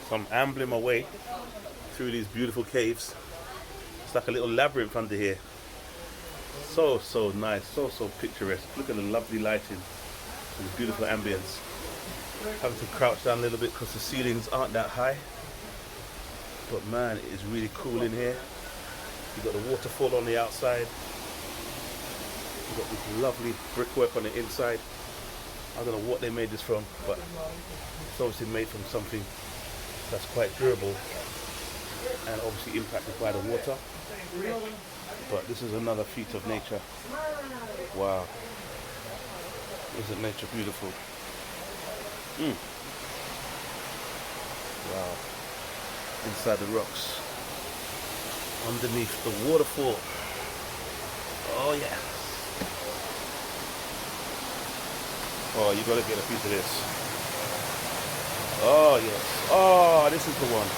So I'm ambling my way through these beautiful caves. It's like a little labyrinth under here. So nice, so picturesque. Look at the lovely lighting and the beautiful ambience. Having to crouch down a little bit because the ceilings aren't that high. But man, it is really cool in here. You've got the waterfall on the outside. You've got this lovely brickwork on the inside. I don't know what they made this from, but it's obviously made from something that's quite durable and obviously impacted by the water. But this is another feat of nature. Wow. Isn't nature beautiful? Wow. Inside the rocks. Underneath the waterfall. Oh yeah. Oh, you gotta get a piece of this. Oh yes. Oh, this is the one.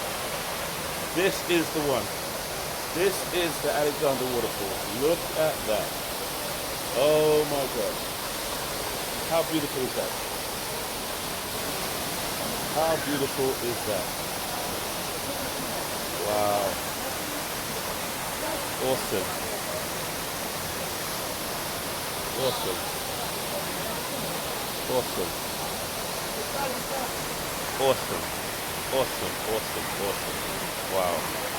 This is the one. This is the Alexadra Waterfall. Look at that. Oh my gosh. How beautiful is that? How beautiful is that? Wow. Awesome. Awesome. Awesome. Awesome. Awesome. Awesome. Awesome. Wow.